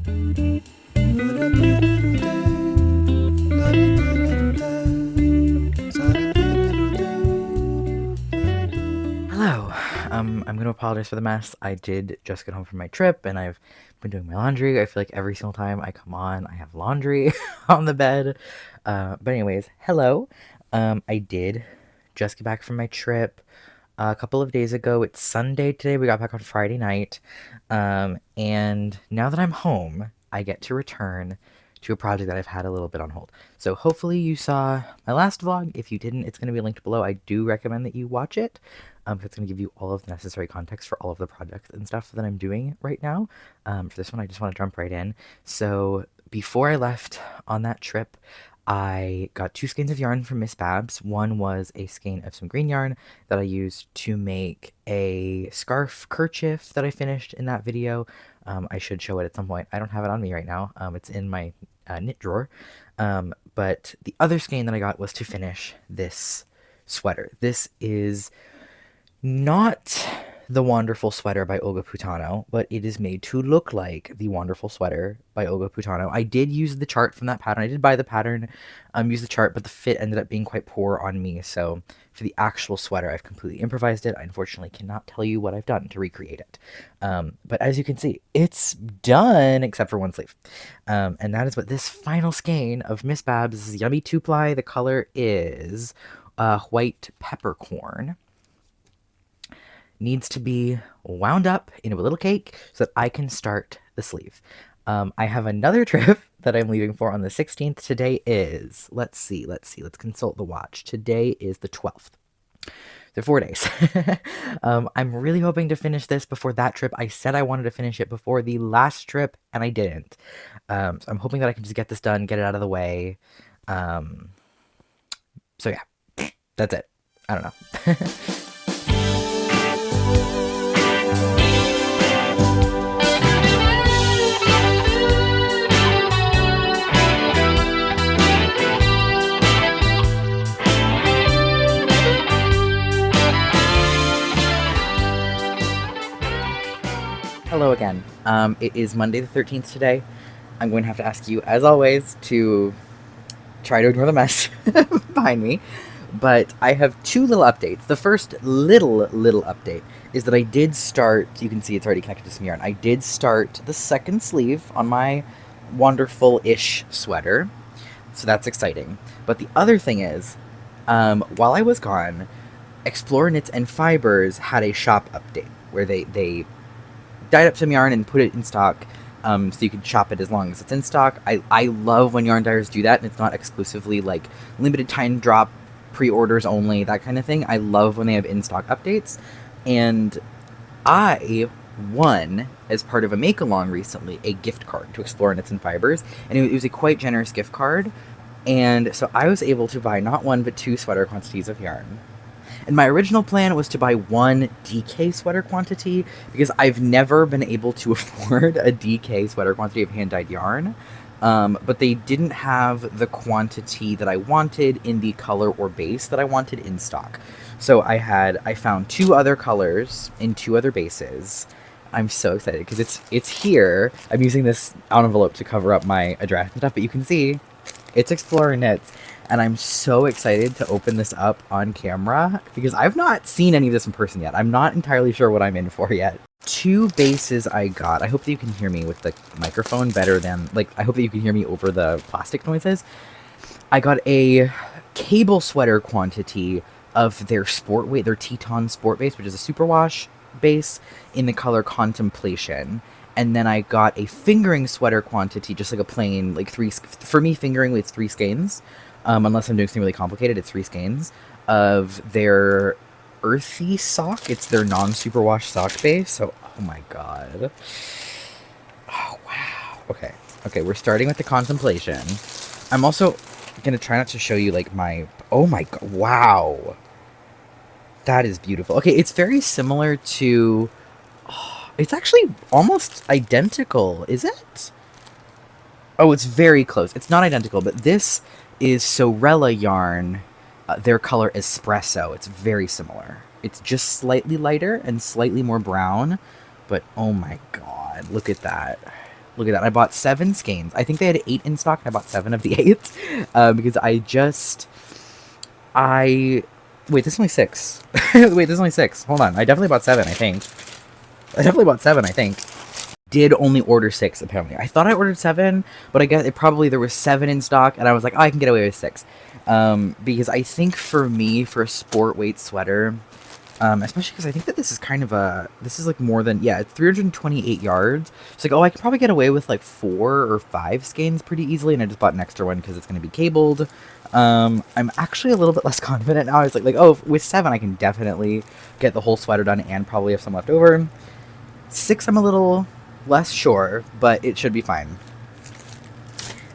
Hello. I'm gonna apologize for the mess. I did just get home from my trip and I've been doing my laundry. I feel like every single time I come on, I have laundry on the bed. But anyways, hello. I did just get back from my trip a couple of days ago. It's Sunday today. We got back on Friday night. And now that I'm home, I get to return to a project that I've had a little bit on hold. So hopefully you saw my last vlog. If you didn't, it's going to be linked below. I do recommend that you watch it. It's going to give you all of the necessary context for all of the projects and stuff that I'm doing right now. For this one, I just want to jump right in. So before I left on that trip, I got 2 skeins of yarn from Miss Babs. One was a skein of some green yarn that I used to make a scarf kerchief that I finished in that video. I should show it at some point. I don't have it on me right now. It's in my knit drawer. But the other skein that I got was to finish this sweater. This is not the Wonderful Sweater by Olga Putano, but it is made to look like the Wonderful Sweater by Olga Putano. I did use the chart from that pattern. I did buy the pattern, use the chart, but the fit ended up being quite poor on me. So for the actual sweater, I've completely improvised it. I unfortunately cannot tell you what I've done to recreate it. But as you can see, it's done except for one sleeve. And that is what this final skein of Miss Babs' Yummy 2-ply. The color is white peppercorn. Needs to be wound up into a little cake so that I can start the sleeve. I have another trip that I'm leaving for on the 16th. Today is, let's consult the watch. Today is the 12th. They're 4 days. I'm really hoping to finish this before that trip. I said I wanted to finish it before the last trip, and I didn't. So I'm hoping that I can just get this done, get it out of the way. So yeah, that's it. I don't know. Hello again. It is Monday the 13th today. I'm going to have to ask you, as always, to try to ignore the mess behind me. But I have 2 little updates. The first little update is that I did start, you can see it's already connected to some yarn, I did start the second sleeve on my wonderful-ish sweater. So that's exciting. But the other thing is, while I was gone, Explore Knits and Fibers had a shop update where they dyed up some yarn and put it in stock, so you can shop it as long as it's in stock. I love when yarn dyers do that, and it's not exclusively like limited time drop, pre-orders only, that kind of thing. I love when they have in-stock updates, and I won, as part of a make-along recently, a gift card to Explore Knits and Fibers, and it was a quite generous gift card, and so I was able to buy not 1 but 2 sweater quantities of yarn. And my original plan was to buy 1 DK sweater quantity, because I've never been able to afford a DK sweater quantity of hand-dyed yarn. But they didn't have the quantity that I wanted in the color or base that I wanted in stock. So I found 2 other colors in 2 other bases. I'm so excited because it's here. I'm using this envelope to cover up my address and stuff, but you can see it's Explorer Knits. And I'm so excited to open this up on camera because I've not seen any of this in person yet. I'm not entirely sure what I'm in for yet. 2 bases I got. I hope that you can hear me with the microphone better than, I hope that you can hear me over the plastic noises. I got a cable sweater quantity of their sport weight, their Teton sport base, which is a superwash base in the color Contemplation. And then I got a fingering sweater quantity, just like a plain, 3, for me fingering, it's 3 skeins. Unless I'm doing something really complicated, it's 3 skeins of their earthy sock. It's their non-superwash sock base. So, oh my god. Oh, wow. Okay, we're starting with the Contemplation. I'm also gonna try not to show you, my... Oh my god, wow. That is beautiful. Okay, it's very similar to... Oh, it's actually almost identical, is it? Oh, it's very close. It's not identical, but this is Sorella yarn, their color Espresso. It's very similar. It's just slightly lighter and slightly more brown, but oh my god, look at that. Look at that. I bought 7 skeins. I think they had 8 in stock, and I bought 7 of the 8. Because wait, this is only 6. Wait, this is only 6. Hold on. I definitely bought 7, I think. Did only order 6, apparently. I thought I ordered 7, but I guess there was 7 in stock, and I was like, oh, I can get away with 6. Because I think for me, for a sport weight sweater, especially because I think that this is like more than, it's 328 yards. It's like, oh, I could probably get away with like 4 or 5 skeins pretty easily, and I just bought an extra one because it's going to be cabled. I'm actually a little bit less confident now. I was like, oh, with 7, I can definitely get the whole sweater done and probably have some left over. 6, I'm a little less sure, but it should be fine.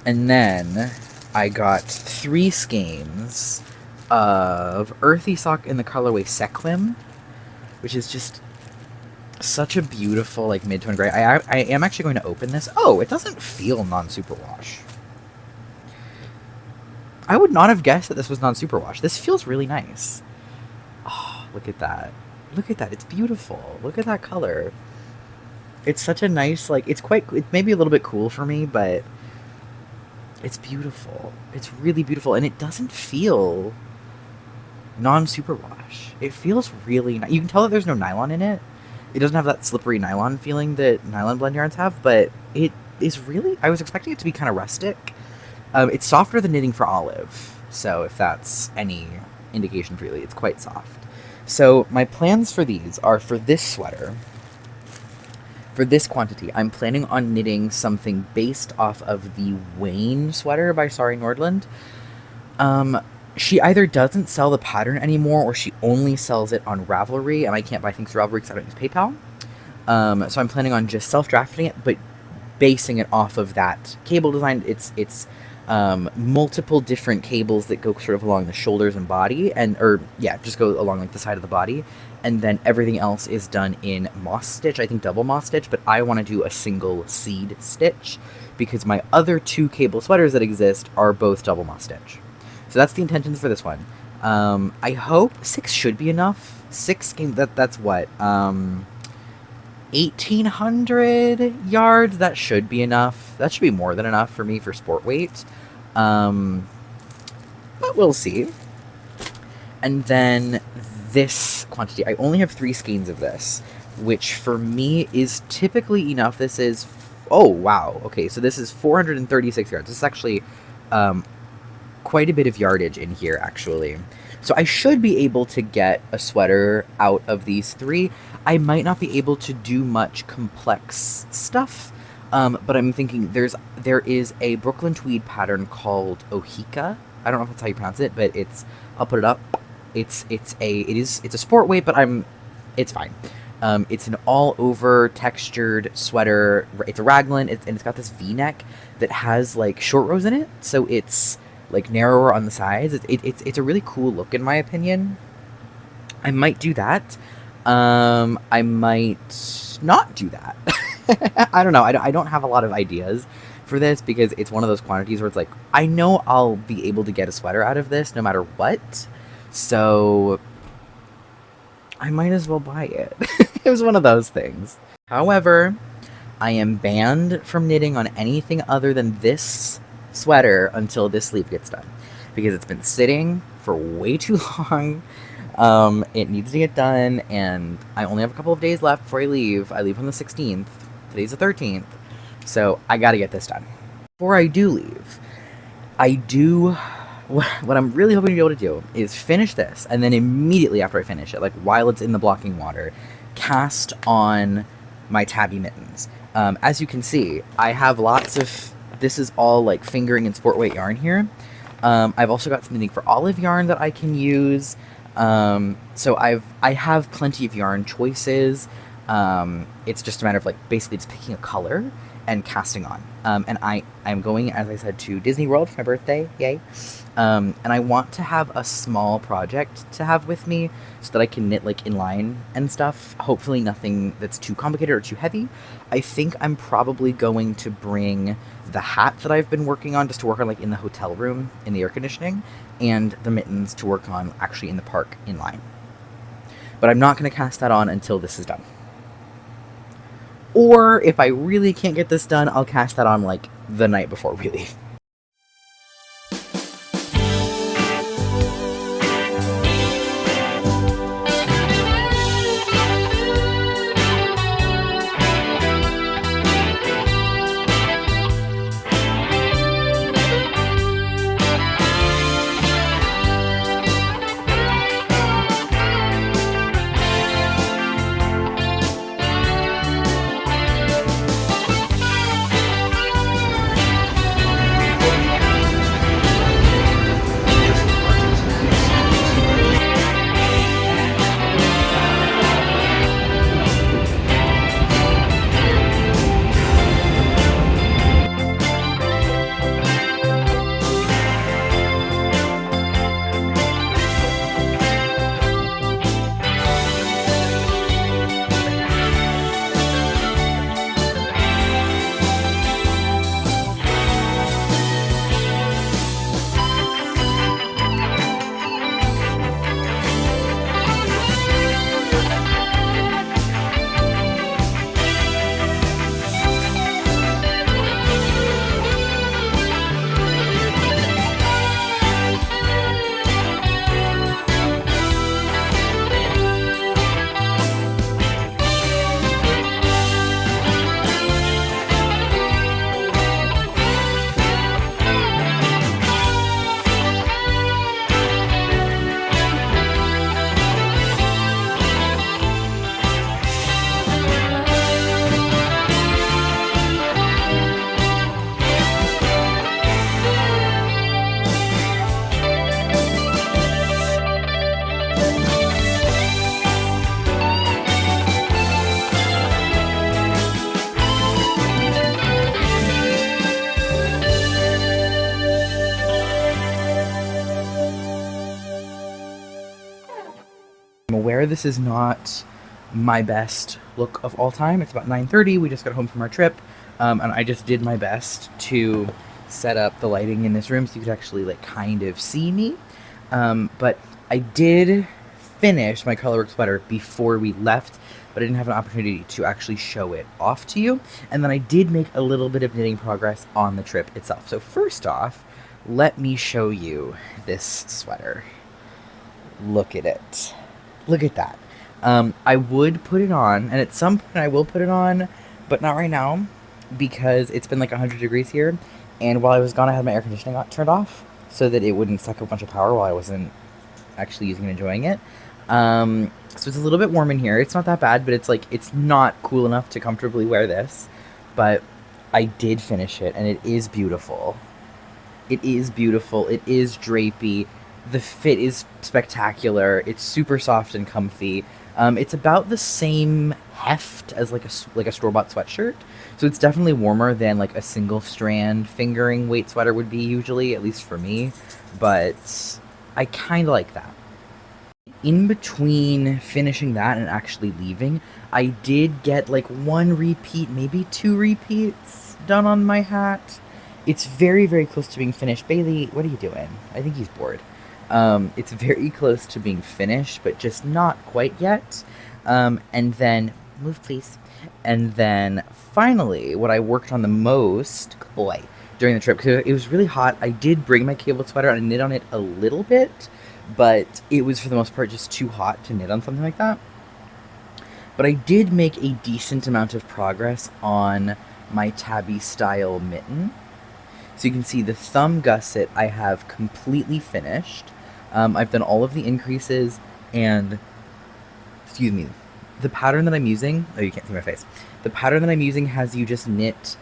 And then I got 3 skeins of Earthy Sock in the colorway Sequim, which is just such a beautiful, like, mid-tone gray. I am actually going to open this. Oh, it doesn't feel non-superwash. I would not have guessed that this was non-superwash. This feels really nice. Oh, look at that. Look at that. It's beautiful. Look at that color. It's such a nice, like, it may be a little bit cool for me, but it's beautiful. It's really beautiful, and it doesn't feel non-superwash. It feels really nice. You can tell that there's no nylon in it. It doesn't have that slippery nylon feeling that nylon blend yarns have, but it is really, I was expecting it to be kind of rustic. It's softer than knitting for olive, so if that's any indication for you, it's quite soft. So my plans for these are, for this sweater, for this quantity, I'm planning on knitting something based off of the Wayne sweater by Sari Nordland. She either doesn't sell the pattern anymore, or she only sells it on Ravelry, and I can't buy things through Ravelry because I don't use PayPal. So I'm planning on just self-drafting it, but basing it off of that cable design. It's multiple different cables that go sort of along the shoulders and body, just go along like the side of the body, and then everything else is done in moss stitch. I think double moss stitch, but I want to do a single seed stitch because my other 2 cable sweaters that exist are both double moss stitch. So that's the intentions for this one. I hope 6 should be enough. 6 skeins, that's what, 1,800 yards. That should be enough. That should be more than enough for me for sport weight. But we'll see. And then this quantity, I only have 3 skeins of this, which for me is typically enough. This is, oh wow, okay, so this is 436 yards. This is actually quite a bit of yardage in here, actually. So I should be able to get a sweater out of these 3. I might not be able to do much complex stuff, but I'm thinking there is a Brooklyn tweed pattern called Ohika. I don't know if that's how you pronounce it, but I'll put it up. It's a sport weight, but it's fine. It's an all-over textured sweater. It's a raglan, and it's got this V-neck that has like short rows in it, so it's like narrower on the sides. It's a really cool look, in my opinion. I might do that. I might not do that. I don't know. I don't have a lot of ideas for this because it's one of those quantities where it's like, I know I'll be able to get a sweater out of this no matter what, so I might as well buy it. It was one of those things. However, I am banned from knitting on anything other than this sweater until this sleeve gets done, because it's been sitting for way too long. It needs to get done, and I only have a couple of days left before I leave. I leave on the 16th. Today's the 13th, so I gotta get this done. Before I do leave, what I'm really hoping to be able to do is finish this, and then immediately after I finish it, like while it's in the blocking water, cast on my tabby mittens. As you can see, I have lots of, this is all like fingering and sport weight yarn here. I've also got some knitting for olive yarn that I can use. So I have plenty of yarn choices. It's just a matter of like basically just picking a color and casting on. And I'm going, as I said, to Disney World for my birthday, yay. And I want to have a small project to have with me so that I can knit like in line and stuff. Hopefully nothing that's too complicated or too heavy. I think I'm probably going to bring the hat that I've been working on just to work on like in the hotel room in the air conditioning, and the mittens to work on actually in the park in line. But I'm not going to cast that on until this is done. Or if I really can't get this done, I'll cast that on like the night before we leave. I'm aware this is not my best look of all time. It's about 9:30. We just got home from our trip, and I just did my best to set up the lighting in this room so you could actually like kind of see me. But I did finish my Colorwork sweater before we left, but I didn't have an opportunity to actually show it off to you. And then I did make a little bit of knitting progress on the trip itself. So first off, let me show you this sweater. Look at it. Look at that. I would put it on, and at some point I will put it on, but not right now, because it's been like 100 degrees here, and while I was gone I had my air conditioning turned off, so that it wouldn't suck a bunch of power while I wasn't actually using and enjoying it. So it's a little bit warm in here. It's not that bad, but it's like, it's not cool enough to comfortably wear this, but I did finish it, and it is beautiful. It is beautiful. It is drapey. The fit is spectacular. It's super soft and comfy. It's about the same heft as like a store-bought sweatshirt, so it's definitely warmer than like a single strand fingering weight sweater would be usually, at least for me, but I kind of like that. In between finishing that and actually leaving, I did get like 1 repeat, maybe 2 repeats done on my hat. It's very, very close to being finished. Bailey, what are you doing? I think he's bored. It's very close to being finished, but just not quite yet. And then, move please. And then finally, what I worked on the most, boy, during the trip, because it was really hot, I did bring my cable sweater and I knit on it a little bit, but it was for the most part just too hot to knit on something like that. But I did make a decent amount of progress on my tabby style mitten. So you can see the thumb gusset I have completely finished. I've done all of the increases, and, excuse me, the pattern that I'm using, oh, you can't see my face. The pattern that I'm using has you just knit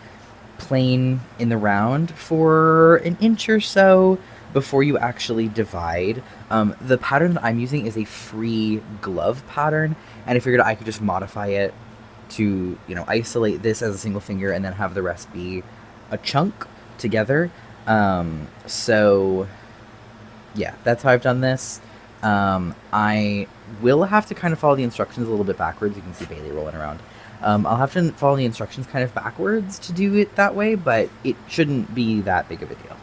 plain in the round for an inch or so before you actually divide. The pattern that I'm using is a free glove pattern, and I figured I could just modify it to, you know, isolate this as a single finger and then have the rest be a chunk together. So yeah, that's how I've done this. I will have to kind of follow the instructions a little bit backwards. You can see Bailey rolling around. I'll have to follow the instructions kind of backwards to do it that way, but it shouldn't be that big of a deal.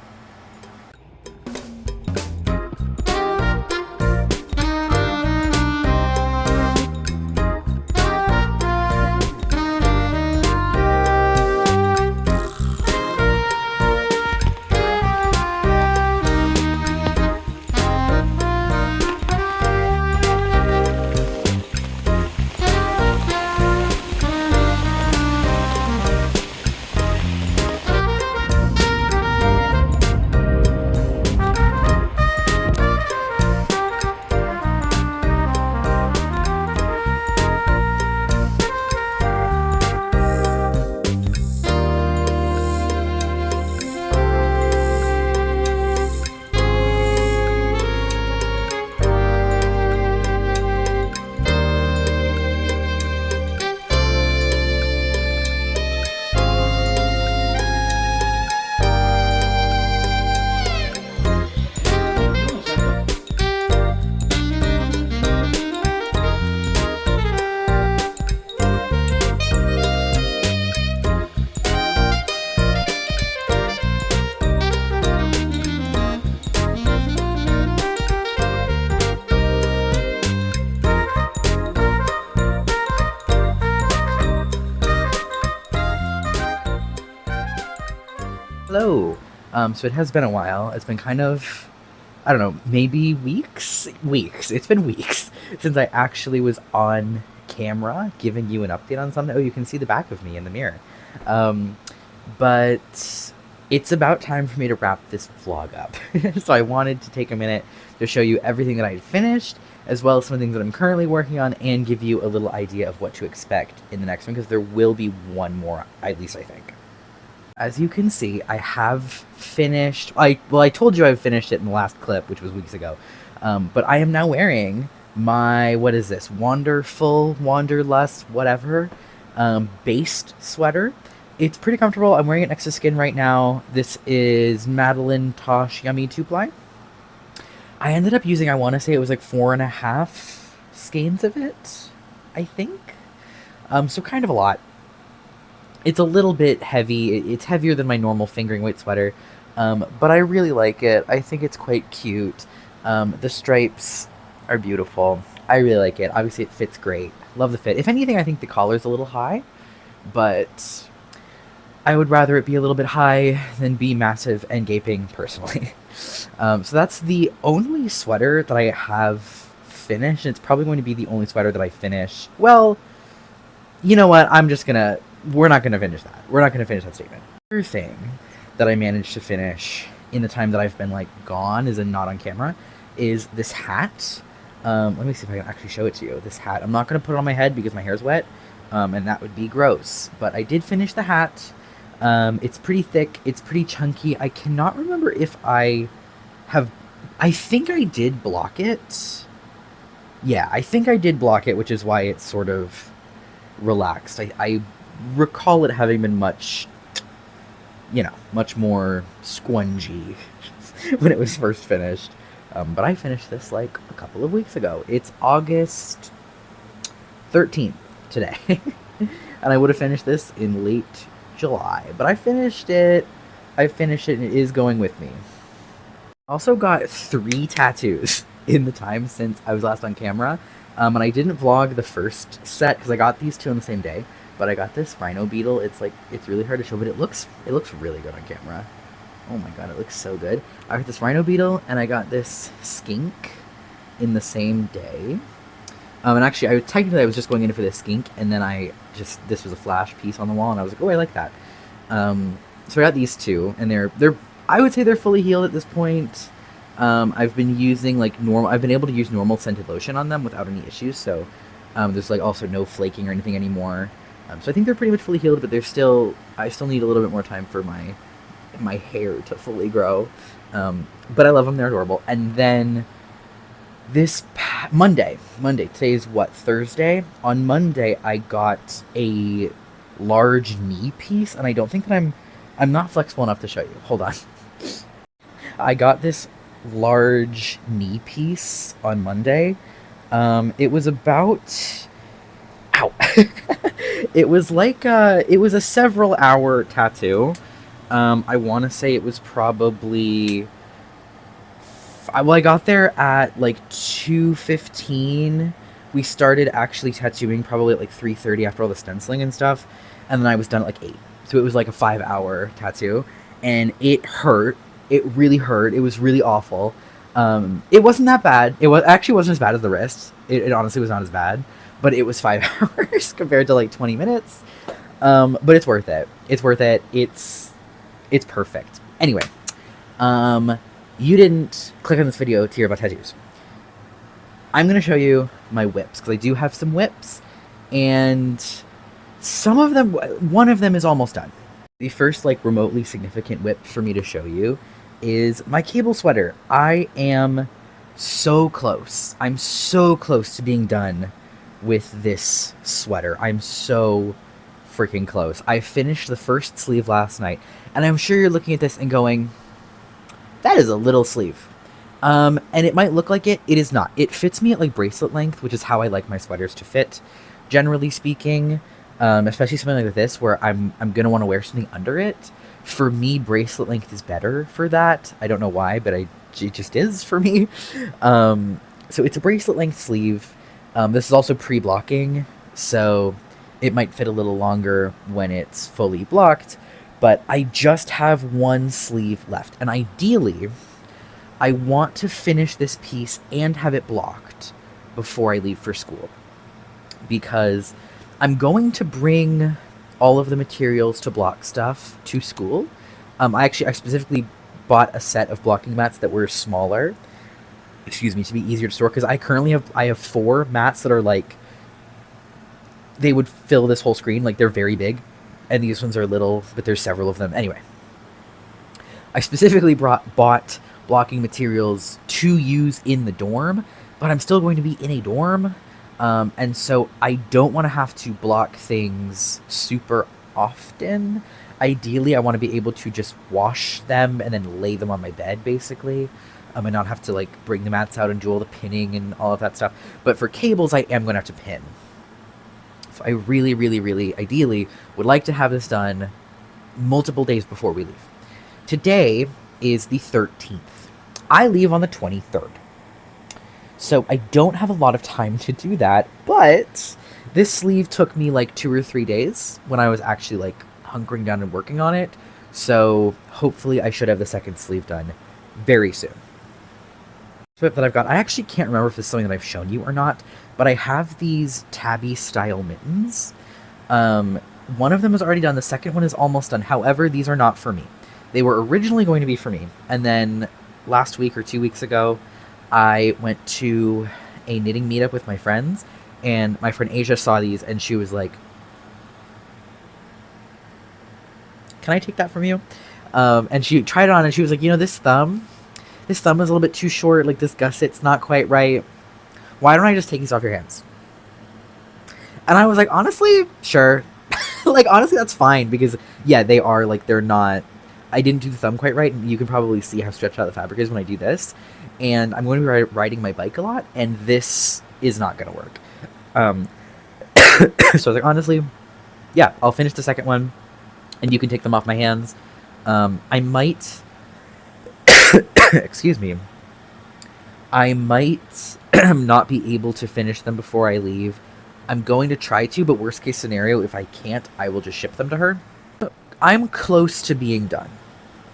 Hello. So it has been a while. It's been kind of, I don't know, maybe weeks? Weeks. It's been weeks since I actually was on camera giving you an update on something. Oh, you can see the back of me in the mirror. Um, but it's about time for me to wrap this vlog up. So I wanted to take a minute to show you everything that I finished, as well as some things that I'm currently working on, and give you a little idea of what to expect in the next one, because there will be one more, at least I think. As you can see, I have finished. I told you I finished it in the last clip, which was weeks ago. But I am now wearing my, what is this? Wanderful, Wanderlust, whatever, based sweater. It's pretty comfortable. I'm wearing it next to skin right now. This is Madeline Tosh Yummy 2-ply. I ended up using, I want to say it was like 4.5 skeins of it, I think. So kind of a lot. It's a little bit heavy. It's heavier than my normal fingering weight sweater, but I really like it. I think it's quite cute. The stripes are beautiful. I really like it. Obviously, it fits great. Love the fit. If anything, I think the collar's a little high, but I would rather it be a little bit high than be massive and gaping, personally. So that's the only sweater that I have finished. It's probably going to be the only sweater that I finish. Well, you know what? We're not gonna finish that. We're not gonna finish that statement. Other thing that I managed to finish in the time that I've been like gone, is not on camera, is this hat. Let me see if I can actually show it to you. This hat. I'm not gonna put it on my head because my hair's wet, and that would be gross. But I did finish the hat. It's pretty thick. It's pretty chunky. I cannot remember if I have. I think I did block it. Yeah, I think I did block it, which is why it's sort of relaxed. I recall it having been much more squungy when it was first finished. But I finished this like a couple of weeks ago. It's August 13th today. And I would have finished this in late July. But I finished it. And it is going with me. Also got 3 tattoos in the time since I was last on camera. And I didn't vlog the first set because I got these 2 on the same day. But I got this rhino beetle. It's really hard to show, but it looks really good on camera. Oh my god, it looks so good. I got this rhino beetle, and I got this skink in the same day. And actually, I was just going in for this skink, and then this was a flash piece on the wall, and I was like, oh, I like that. So I got these 2, and they're I would say they're fully healed at this point. I've been using I've been able to use normal scented lotion on them without any issues, so there's also no flaking or anything anymore. So I think they're pretty much fully healed, but I still need a little bit more time for my hair to fully grow. But I love them; they're adorable. And then this Monday, today's what, Thursday? On Monday, I got a large knee piece, and I don't think that I'm not flexible enough to show you. Hold on. I got this large knee piece on Monday. It was about... Ow! It was it was a several hour tattoo. I want to say it was probably... I got there at 2:15. We started actually tattooing probably at 3:30 after all the stenciling and stuff. And then I was done at 8. So it was a 5-hour tattoo. And it hurt. It really hurt. It was really awful. It wasn't that bad. Actually wasn't as bad as the wrist. It honestly was not as bad. But it was 5 hours compared to 20 minutes. But it's worth it. It's worth it. It's perfect. Anyway, you didn't click on this video to hear about tattoos. I'm going to show you my whips, because I do have some whips, and one of them is almost done. The first remotely significant whip for me to show you is my cable sweater. I am so close. I'm so close to being done with this sweater. I'm so freaking close. I finished the first sleeve last night, and I'm sure you're looking at this and going, that is a little sleeve. And it might look like it. It is not. It fits me at bracelet length, which is how I like my sweaters to fit, generally speaking. Especially something like this where I'm gonna want to wear something under it. For me, bracelet length is better for that. I don't know why, but it just is for me. So it's a bracelet length sleeve. This is also pre-blocking, so it might fit a little longer when it's fully blocked. But I just have one sleeve left. And ideally, I want to finish this piece and have it blocked before I leave for school. Because I'm going to bring all of the materials to block stuff to school. I specifically bought a set of blocking mats that were smaller, excuse me, to be easier to store, because I have 4 mats that are like, they would fill this whole screen, like they're very big, and these ones are little, but there's several of them. Anyway, I specifically bought blocking materials to use in the dorm, but I'm still going to be in a dorm, and so I don't want to have to block things super often. Ideally, I want to be able to just wash them and then lay them on my bed, basically, and not have to like bring the mats out and do all the pinning and all of that stuff. But for cables, I am going to have to pin. So I really, really, really, ideally, would like to have this done multiple days before we leave. Today is the 13th. I leave on the 23rd. So I don't have a lot of time to do that, but this sleeve took me like 2 or 3 days when I was actually like hunkering down and working on it. So hopefully I should have the second sleeve done very soon. That I've got, I actually can't remember if this is something that I've shown you or not, but I have these tabby style mittens. One of them is already done, the second one is almost done. However, these are not for me. They were originally going to be for me, and then last week or 2 weeks ago, I went to a knitting meetup with my friends, and my friend Asia saw these, and she was like, "Can I take that from you?" And she tried it on, and she was like, this thumb is a little bit too short, like this gusset's not quite right. Why don't I just take these off your hands? And I was like, honestly, sure. Like, honestly, that's fine, because, yeah, they are, like, they're not, I didn't do the thumb quite right, and you can probably see how stretched out the fabric is when I do this. And I'm going to be riding my bike a lot, and this is not going to work. So I was like, honestly, yeah, I'll finish the second one, and you can take them off my hands. I might, excuse me, I might not be able to finish them before I leave. I'm going to try to, but worst case scenario, if I can't, I will just ship them to her. I'm close to being done.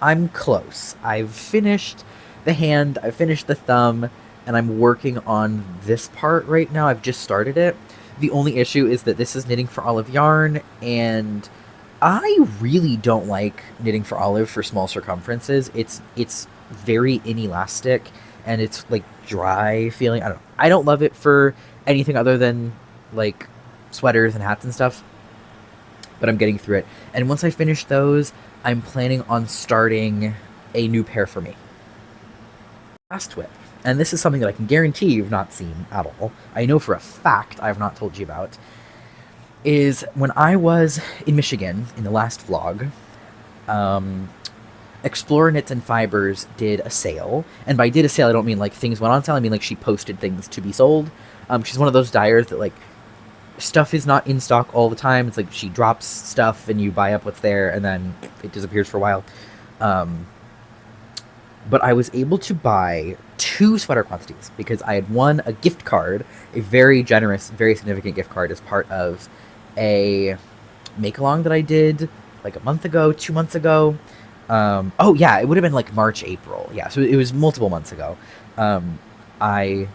I'm close. I've finished the hand, I've finished the thumb, and I'm working on this part right now. I've just started it. The only issue is that this is knitting for olive yarn, and I really don't like knitting for olive for small circumferences. It's very inelastic, and it's like dry feeling. I don't love it for anything other than like sweaters and hats and stuff, but I'm getting through it. And once I finish those, I'm planning on starting a new pair for me. Last whip, and this is something that I can guarantee you've not seen at all, I know for a fact I've not told you about, is when I was in Michigan in the last vlog, Explorer Knits and Fibers did a sale, and by did a sale I don't mean like things went on sale, I mean like she posted things to be sold. She's one of those dyers that like stuff is not in stock all the time. It's like she drops stuff and you buy up what's there and then it disappears for a while. But I was able to buy 2 sweater quantities because I had won a gift card, a very generous, very significant gift card as part of a make-along that I did like a month ago, 2 months ago. Oh yeah, it would have been like March, April. Yeah, so it was multiple months ago. I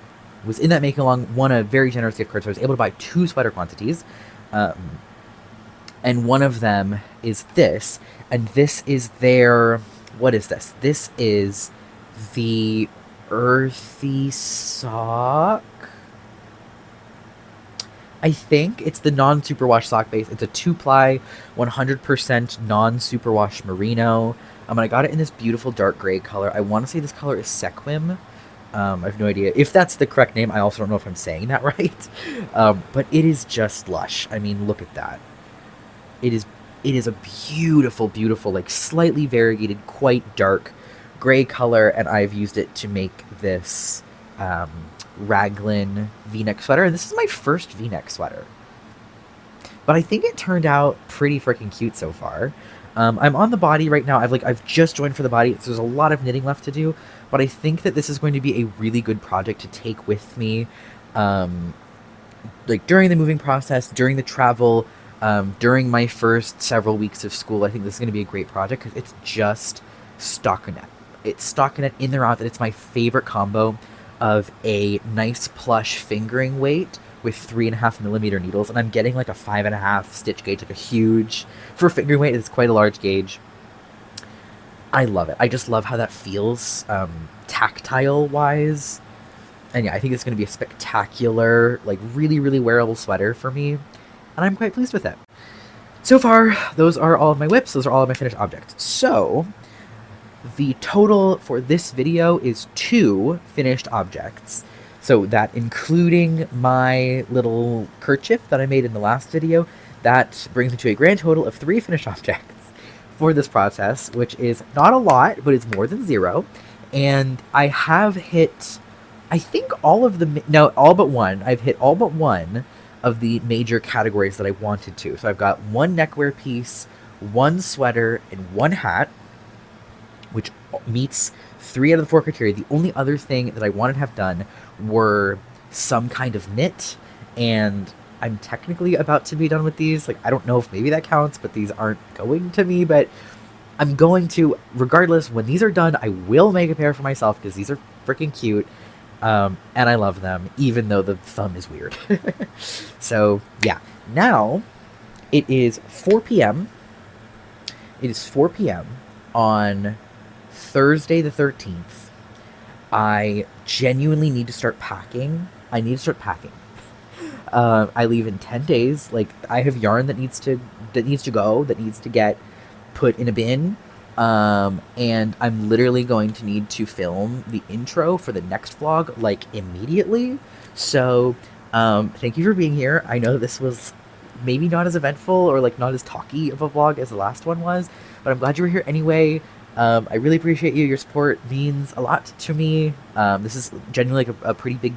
was in that make-along, won a very generous gift card, so I was able to buy 2 sweater quantities. And one of them is this, and this is their... What is this? This is the Earthy Sock. I think it's the non-superwash sock base. It's a 2-ply, 100% non-superwash merino. And I got it in this beautiful dark gray color. I want to say this color is Sequim. I have no idea if that's the correct name. I also don't know if I'm saying that right. But it is just lush. I mean, look at that. It is a beautiful, beautiful, like slightly variegated, quite dark gray color, and I've used it to make this raglan v-neck sweater, and this is my first v-neck sweater. But I think it turned out pretty freaking cute so far. I'm on the body right now. I've just joined for the body, so there's a lot of knitting left to do, but I think that this is going to be a really good project to take with me, like during the moving process, during the travel. During my first several weeks of school, I think this is going to be a great project because it's just stockinette. It's stockinette in their outfit. It's my favorite combo of a nice plush fingering weight with 3.5mm needles, and I'm getting like a 5.5 stitch gauge, like a huge, for fingering weight, it's quite a large gauge. I love it. I just love how that feels, tactile wise. And yeah, I think it's going to be a spectacular, like really, really wearable sweater for me, and I'm quite pleased with it. So far, those are all of my whips. Those are all of my finished objects. So the total for this video is 2 finished objects. So that, including my little kerchief that I made in the last video, that brings me to a grand total of 3 finished objects for this process, which is not a lot, but it's more than 0. And I have hit, I think all of the, no, all but one. I've hit all but one of the major categories that I wanted to. So I've got 1 neckwear piece, 1 sweater, and 1 hat, which meets 3 out of the 4 criteria. The only other thing that I wanted to have done were some kind of knit, and I'm technically about to be done with these. Like, I don't know if maybe that counts, but these aren't going to me, but I'm going to, regardless, when these are done, I will make a pair for myself because these are freaking cute, and I love them, even though the thumb is weird. So, yeah. Now, it is 4 p.m. It is 4 p.m. on Thursday the 13th. I genuinely need to start packing. I need to start packing. I leave in 10 days. Like, I have yarn that needs to go, that needs to get put in a bin. And I'm literally going to need to film the intro for the next vlog, like, immediately. So, thank you for being here. I know this was maybe not as eventful or, like, not as talky of a vlog as the last one was, but I'm glad you were here anyway. I really appreciate you. Your support means a lot to me. This is genuinely like a pretty big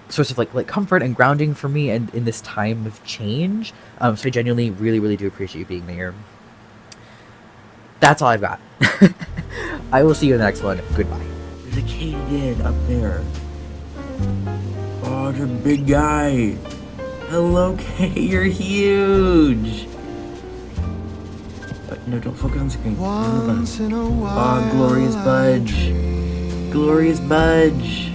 source of like comfort and grounding for me, and in this time of change. So I genuinely really, really do appreciate you being here. That's all I've got. I will see you in the next one. Goodbye. There's a katydid up there. Oh, you're a big guy. Hello, Kate. You're huge. No, don't focus on the screen. Once in a while, Glorious Budge. Glorious Budge.